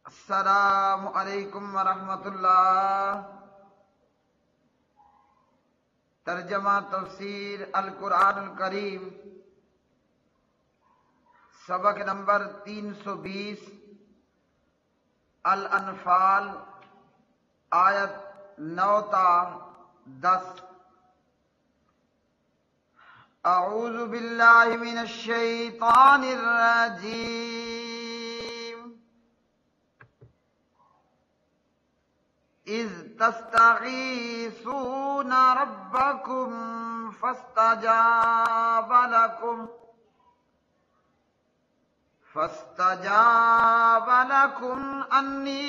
السلام علیکم ورحمۃ اللہ۔ ترجمہ تفسیر القرآن الکریم، سبق نمبر 320، الانفال، آیت 9 تا 10۔ اعوذ باللہ من الشیطان الرجیم۔ اذ تستغیثون ربکم فاستجاب لکم انی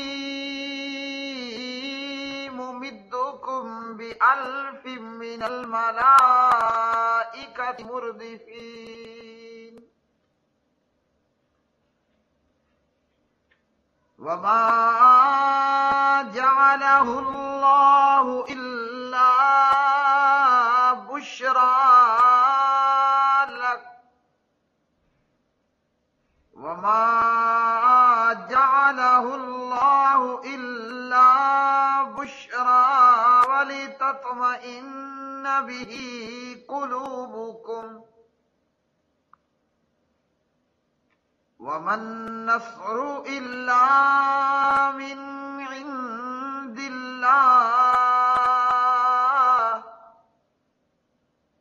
ممدکم بألف من الملائکۃ مردفین وما جعله اللہ الا بشرى لك وما جعله اللہ الا بشرى ولتطمئن به قلوبكم وما النصر إلا من عند الله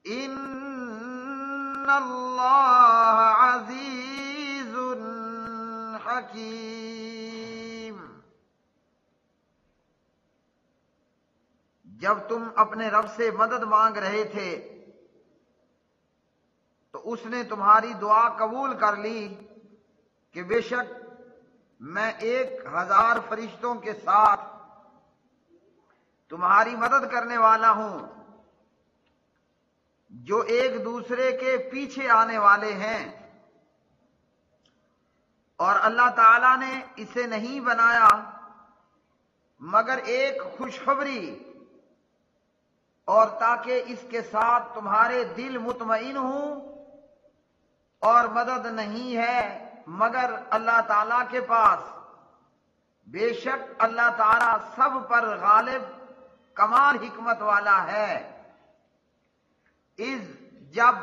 إن الله عزيز حكيم۔ جب تم اپنے رب سے مدد مانگ رہے تھے تو اس نے تمہاری دعا قبول کر لی کہ بے شک میں 1000 فرشتوں کے ساتھ تمہاری مدد کرنے والا ہوں جو ایک دوسرے کے پیچھے آنے والے ہیں، اور اللہ تعالی نے اسے نہیں بنایا مگر ایک خوشخبری، اور تاکہ اس کے ساتھ تمہارے دل مطمئن ہوں، اور مدد نہیں ہے مگر اللہ تعالیٰ کے پاس، بے شک اللہ تعالیٰ سب پر غالب کمال حکمت والا ہے۔ اذ جب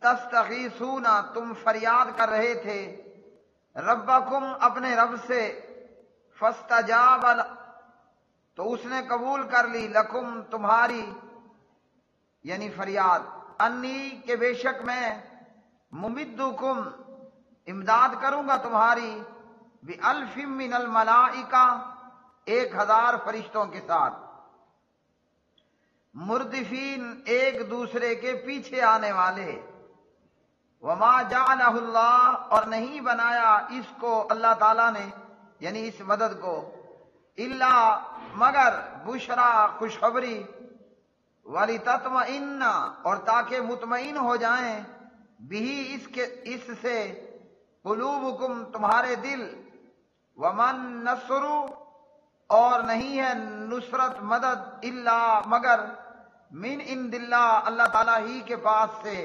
تستغیثون تم فریاد کر رہے تھے ربکم اپنے رب سے، فاستجاب تو اس نے قبول کر لی لکم تمہاری یعنی فریاد، انی کہ بے شک میں ممدکم امداد کروں گا تمہاری بألف من الملائکہ 1000 فرشتوں کے ساتھ، مردفین ایک دوسرے کے پیچھے آنے والے، وما جعلہ اللہ اور نہیں بنایا اس کو اللہ تعالیٰ نے یعنی اس مدد کو، الا مگر بشرا خوشخبری، ولتطمئن اور تاکہ مطمئن ہو جائیں، بھی اس سے قلوبکم تمہارے دل، ومن نصر اور نہیں ہے نصرت مدد، الا مگر من عند اللہ اللہ تعالیٰ ہی کے پاس سے،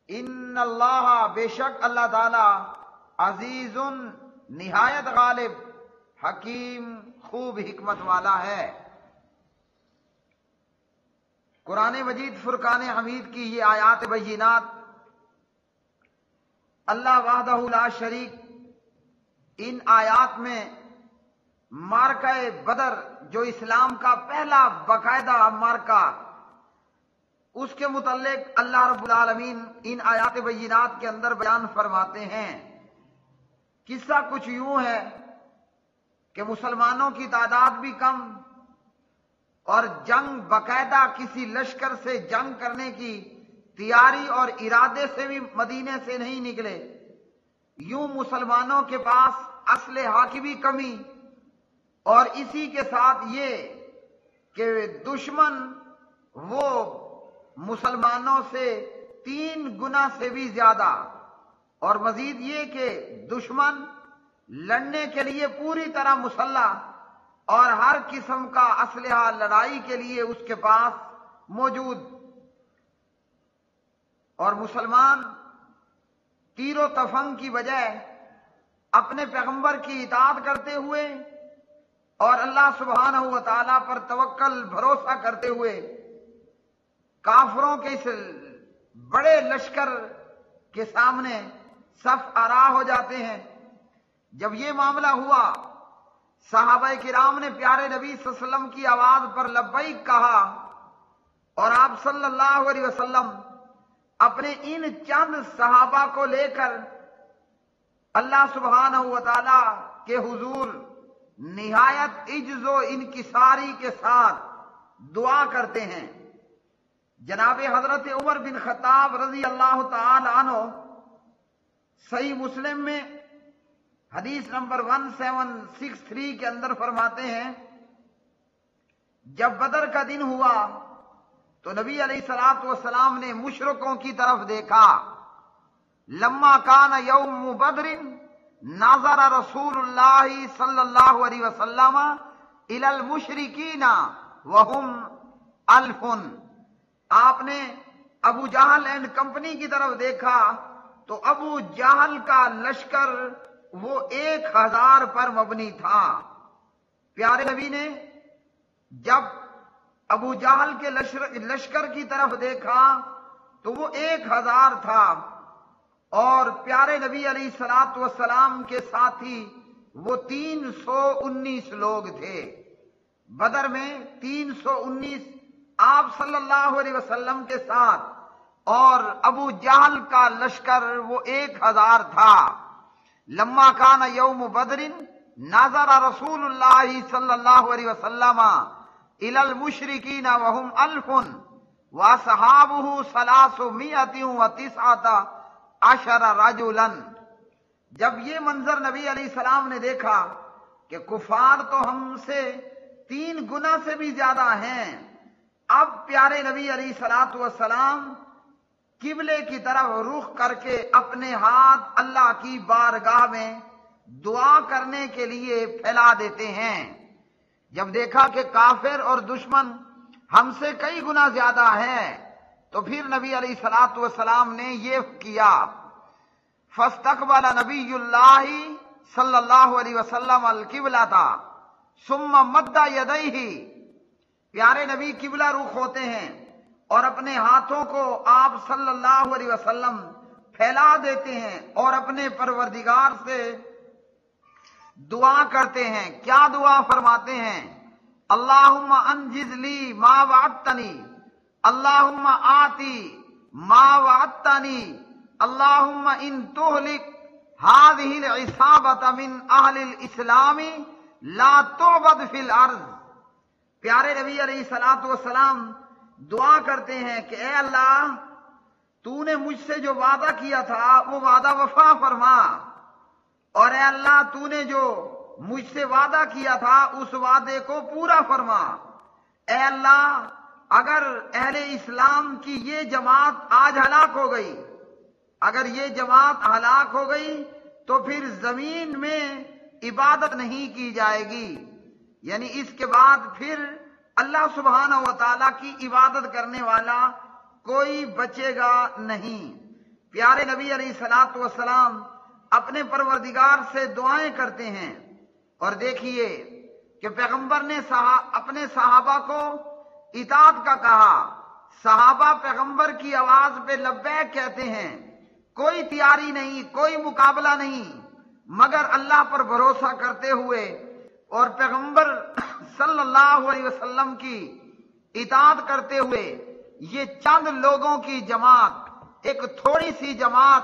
ان اللہ بے شک اللہ تعالیٰ عزیز نہایت غالب، حکیم خوب حکمت والا ہے۔ قرآن مجید فرقان حمید کی یہ آیات بینات اللہ وحدہ لا شریک ان آیات میں معرکہ بدر جو اسلام کا پہلا باقاعدہ معرکہ، اس کے متعلق اللہ رب العالمین ان آیات بینات کے اندر بیان فرماتے ہیں۔ قصہ کچھ یوں ہے کہ مسلمانوں کی تعداد بھی کم، اور جنگ باقاعدہ کسی لشکر سے جنگ کرنے کی تیاری اور ارادے سے بھی مدینے سے نہیں نکلے، یوں مسلمانوں کے پاس اسلحہ کی بھی کمی، اور اسی کے ساتھ یہ کہ دشمن وہ مسلمانوں سے 3 گنا سے بھی زیادہ، اور مزید یہ کہ دشمن لڑنے کے لیے پوری طرح مسلح اور ہر قسم کا اسلحہ لڑائی کے لیے اس کے پاس موجود، اور مسلمان تیر و تفنگ کی بجائے اپنے پیغمبر کی اطاعت کرتے ہوئے اور اللہ سبحانہ و تعالیٰ پر توکل بھروسہ کرتے ہوئے کافروں کے اس بڑے لشکر کے سامنے صف آرا ہو جاتے ہیں۔ جب یہ معاملہ ہوا، صحابہ کرام نے پیارے نبی صلی اللہ علیہ وسلم کی آواز پر لبیک کہا، اور آپ صلی اللہ علیہ وسلم اپنے ان چند صحابہ کو لے کر اللہ سبحانہ و تعالی کے حضور نہایت عجز و انکساری کے ساتھ دعا کرتے ہیں۔ جناب حضرت عمر بن خطاب رضی اللہ تعالی عنہ صحیح مسلم میں حدیث نمبر 1763 کے اندر فرماتے ہیں، جب بدر کا دن ہوا تو نبی علیہ الصلوۃ والسلام نے مشرکوں کی طرف دیکھا۔ لما کان یوم بدر نظر رسول اللہ صلی اللہ علیہ وسلم الی المشرکین وهم الف، آپ نے ابو جہل اینڈ کمپنی کی طرف دیکھا تو ابو جہل کا لشکر وہ 1000 پر مبنی تھا۔ پیارے نبی نے جب ابو جہل کے لشکر کی طرف دیکھا تو وہ 1000 تھا، اور پیارے نبی علیہ الصلوۃ والسلام کے ساتھی وہ 319 لوگ تھے۔ بدر میں 319 آپ صلی اللہ علیہ وسلم کے ساتھ، اور ابو جہل کا لشکر وہ 1000 تھا۔ لما کان یوم بدر نظر رسول اللہ صلی اللہ علیہ وسلم الی المشرکین وهم الف واصحابہ 319 رجلا۔ جب یہ منظر نبی علیہ السلام نے دیکھا کہ کفار تو ہم سے 3 گنا سے بھی زیادہ ہیں، اب پیارے نبی علیہ الصلوۃ والسلام قبلے کی طرف رخ کر کے اپنے ہاتھ اللہ کی بارگاہ میں دعا کرنے کے لیے پھیلا دیتے ہیں۔ جب دیکھا کہ کافر اور دشمن ہم سے کئی گنا زیادہ ہیں تو پھر نبی علیہ الصلوۃ والسلام نے یہ کیا، فاستقبل نبی اللہ صلی اللہ علیہ وسلم القبلۃ ثم مد یدیہ، پیارے نبی قبلہ رخ ہوتے ہیں اور اپنے ہاتھوں کو آپ صلی اللہ علیہ وسلم پھیلا دیتے ہیں اور اپنے پروردگار سے دعا کرتے ہیں۔ کیا دعا فرماتے ہیں؟ اللہم انجز لی ما وعدتنی، اللہم آتی ما وعدتنی، اللہم ان تہلک ہذہ العصابۃ من اہل الاسلام لا تعبد فی الارض۔ پیارے نبی علیہ الصلوۃ والسلام دعا کرتے ہیں کہ اے اللہ، تو نے مجھ سے جو وعدہ کیا تھا وہ وعدہ وفا فرما، اور اے اللہ تو نے جو مجھ سے وعدہ کیا تھا اس وعدے کو پورا فرما۔ اے اللہ، اگر اہل اسلام کی یہ جماعت آج ہلاک ہو گئی، اگر یہ جماعت ہلاک ہو گئی تو پھر زمین میں عبادت نہیں کی جائے گی، یعنی اس کے بعد پھر اللہ سبحانہ و تعالیٰ کی عبادت کرنے والا کوئی بچے گا نہیں۔ پیارے نبی علیہ الصلوۃ والسلام اپنے پروردگار سے دعائیں کرتے ہیں، اور دیکھیے کہ پیغمبر نے اپنے صحابہ کو اطاعت کا کہا۔ صحابہ پیغمبر کی آواز پہ لبیک کہتے ہیں، کوئی تیاری نہیں، کوئی مقابلہ نہیں، مگر اللہ پر بھروسہ کرتے ہوئے اور پیغمبر صلی اللہ علیہ وسلم کی اطاعت کرتے ہوئے یہ چند لوگوں کی جماعت، ایک تھوڑی سی جماعت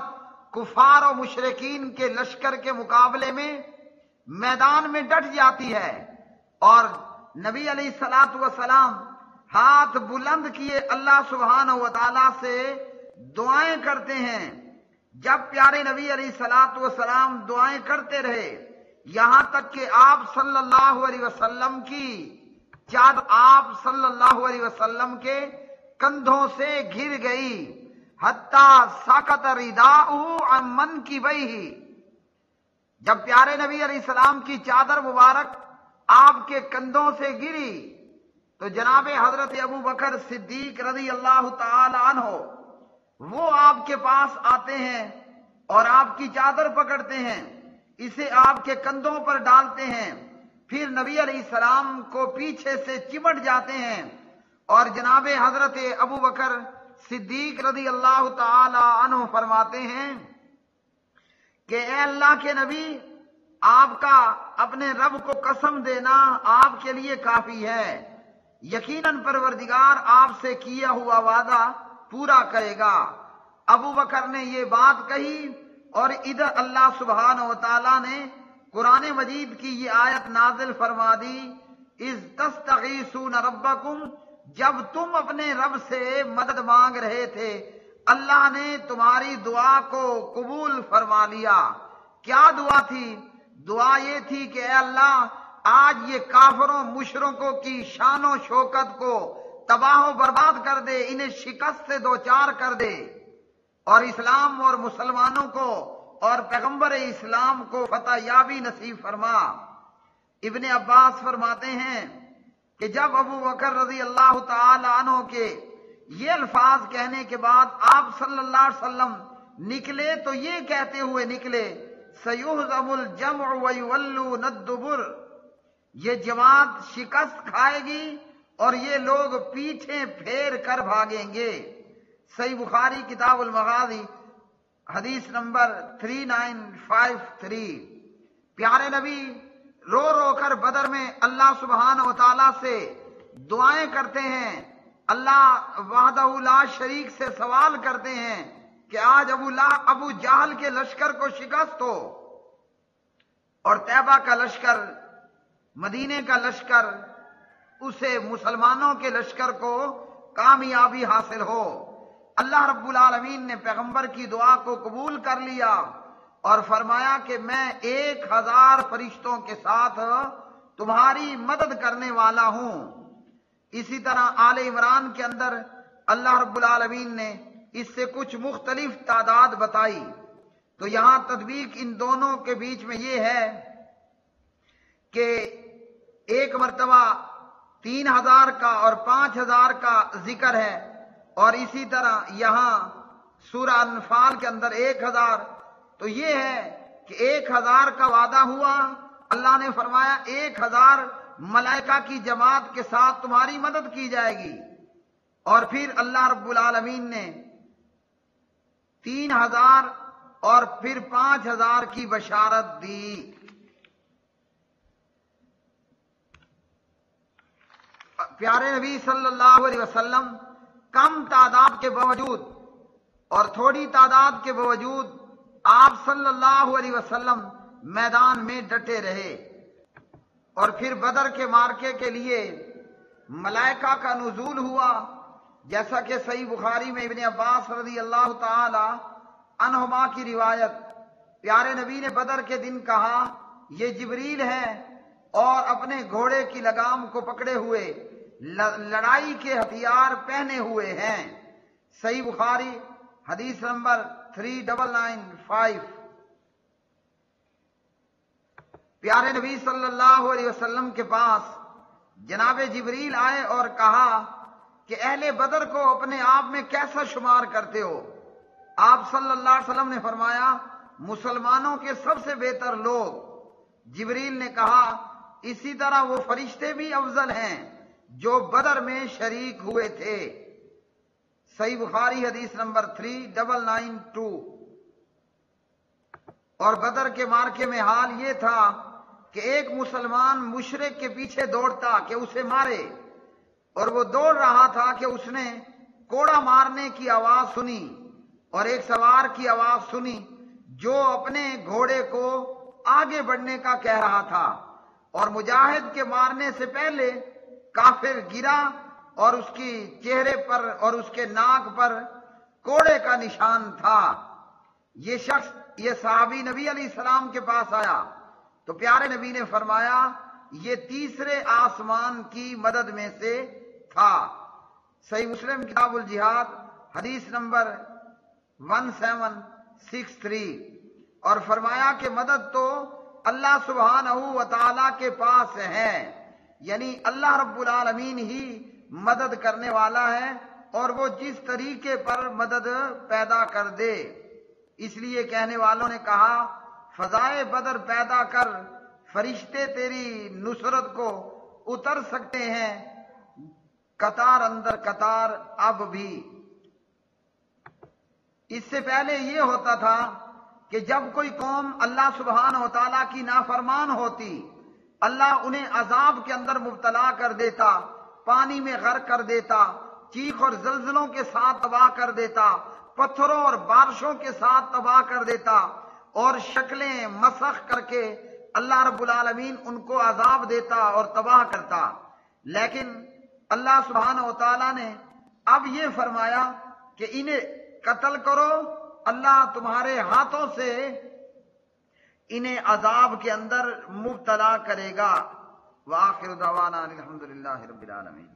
کفار و مشرکین کے لشکر کے مقابلے میں میدان میں ڈٹ جاتی ہے، اور نبی علیہ الصلوۃ والسلام ہاتھ بلند کیے اللہ سبحانہ و تعالیٰ سے دعائیں کرتے ہیں۔ جب پیارے نبی علیہ الصلوۃ والسلام دعائیں کرتے رہے، یہاں تک کہ آپ صلی اللہ علیہ وسلم کی چادر آپ صلی اللہ علیہ وسلم کے کندھوں سے گر گئی، حتیٰ سقط رداؤہ عن منکبیہ۔ جب پیارے نبی علیہ السلام کی چادر مبارک آپ کے کندھوں سے گری تو جناب حضرت ابو بکر صدیق رضی اللہ تعالی عنہ وہ آپ کے پاس آتے ہیں اور آپ کی چادر پکڑتے ہیں۔ اسے آپ کے کندھوں پر ڈالتے ہیں، پھر نبی علیہ السلام کو پیچھے سے چمٹ جاتے ہیں، اور جناب حضرت ابو بکر صدیق رضی اللہ تعالی عنہ فرماتے ہیں کہ اے اللہ کے نبی، آپ کا اپنے رب کو قسم دینا آپ کے لیے کافی ہے، یقیناً پروردگار آپ سے کیا ہوا وعدہ پورا کرے گا۔ ابو بکر نے یہ بات کہی اور ادھر اللہ سبحانہ و تعالیٰ نے قرآن مجید کی یہ آیت نازل فرما دی، اذ تستغیثون ربکم، جب تم اپنے رب سے مدد مانگ رہے تھے اللہ نے تمہاری دعا کو قبول فرما لیا۔ کیا دعا تھی؟ دعا یہ تھی کہ اے اللہ، آج یہ کافروں مشرکوں کی شان و شوکت کو تباہ و برباد کر دے، انہیں شکست سے دوچار کر دے، اور اسلام اور مسلمانوں کو اور پیغمبر اسلام کو فتح یابی نصیب فرما۔ ابن عباس فرماتے ہیں کہ جب ابو بکر رضی اللہ تعالی عنہ کے یہ الفاظ کہنے کے بعد آپ صلی اللہ علیہ وسلم نکلے تو یہ کہتے ہوئے نکلے، سیہزم الجمع ویولون الدبر، یہ جماعت شکست کھائے گی اور یہ لوگ پیچھے پھیر کر بھاگیں گے۔ صحیح بخاری کتاب المغازی حدیث نمبر 3953۔ پیارے نبی رو رو کر بدر میں اللہ سبحانہ و تعالیٰ سے دعائیں کرتے ہیں، اللہ وحدہ لا شریک سے سوال کرتے ہیں کہ آج ابو جہل کے لشکر کو شکست ہو اور طیبہ کا لشکر، مدینے کا لشکر، اسے مسلمانوں کے لشکر کو کامیابی حاصل ہو۔ اللہ رب العالمین نے پیغمبر کی دعا کو قبول کر لیا اور فرمایا کہ میں 1000 فرشتوں کے ساتھ تمہاری مدد کرنے والا ہوں۔ اسی طرح آل عمران کے اندر اللہ رب العالمین نے اس سے کچھ مختلف تعداد بتائی، تو یہاں تطبیق ان دونوں کے بیچ میں یہ ہے کہ ایک مرتبہ 3000 کا اور 5000 کا ذکر ہے، اور اسی طرح یہاں سورہ انفال کے اندر 1000، تو یہ ہے کہ 1000 کا وعدہ ہوا، اللہ نے فرمایا 1000 ملائکہ کی جماعت کے ساتھ تمہاری مدد کی جائے گی، اور پھر اللہ رب العالمین نے 3000 اور پھر 5000 کی بشارت دی۔ پیارے نبی صلی اللہ علیہ وسلم کم تعداد کے باوجود اور تھوڑی تعداد کے باوجود آپ صلی اللہ علیہ وسلم میدان میں ڈٹے رہے، اور پھر بدر کے مارکے کے لیے ملائکہ کا نزول ہوا، جیسا کہ صحیح بخاری میں ابن عباس رضی اللہ تعالی عنہما کی روایت، پیارے نبی نے بدر کے دن کہا یہ جبریل ہے اور اپنے گھوڑے کی لگام کو پکڑے ہوئے لڑائی کے ہتھیار پہنے ہوئے ہیں۔ صحیح بخاری حدیث نمبر 3995۔ پیارے نبی صلی اللہ علیہ وسلم کے پاس جناب جبریل آئے اور کہا کہ اہل بدر کو اپنے آپ میں کیسا شمار کرتے ہو؟ آپ صلی اللہ علیہ وسلم نے فرمایا مسلمانوں کے سب سے بہتر لوگ۔ جبریل نے کہا اسی طرح وہ فرشتے بھی افضل ہیں جو بدر میں شریک ہوئے تھے۔ صحیح بخاری حدیث نمبر 3992۔ اور بدر کے مارکے میں حال یہ تھا کہ ایک مسلمان مشرک کے پیچھے دوڑتا کہ اسے مارے، اور وہ دوڑ رہا تھا کہ اس نے کوڑا مارنے کی آواز سنی اور ایک سوار کی آواز سنی جو اپنے گھوڑے کو آگے بڑھنے کا کہہ رہا تھا، اور مجاہد کے مارنے سے پہلے کافر گرا اور اس کی چہرے پر اور اس کے ناک پر کوڑے کا نشان تھا۔ یہ شخص، یہ صحابی نبی علیہ السلام کے پاس آیا تو پیارے نبی نے فرمایا یہ تیسرے آسمان کی مدد میں سے تھا۔ صحیح مسلم کتاب الجہاد حدیث نمبر 1763۔ اور فرمایا کہ مدد تو اللہ سبحانہ و تعالی کے پاس ہے، یعنی اللہ رب العالمین ہی مدد کرنے والا ہے، اور وہ جس طریقے پر مدد پیدا کر دے۔ اس لیے کہنے والوں نے کہا فضائے بدر پیدا کر، فرشتے تیری نصرت کو اتر سکتے ہیں قطار اندر قطار اب بھی۔ اس سے پہلے یہ ہوتا تھا کہ جب کوئی قوم اللہ سبحانہ و تعالیٰ کی نافرمان ہوتی، اللہ انہیں عذاب کے اندر مبتلا کر دیتا، پانی میں غرق کر دیتا، چیخ اور زلزلوں کے ساتھ تباہ کر دیتا، پتھروں اور بارشوں کے ساتھ تباہ کر دیتا، اور شکلیں مسخ کر کے اللہ رب العالمین ان کو عذاب دیتا اور تباہ کرتا۔ لیکن اللہ سبحانہ و تعالیٰ نے اب یہ فرمایا کہ انہیں قتل کرو، اللہ تمہارے ہاتھوں سے انہیں عذاب کے اندر مبتلا کرے گا۔ وآخر دعوانا الحمدللہ رب العالمین۔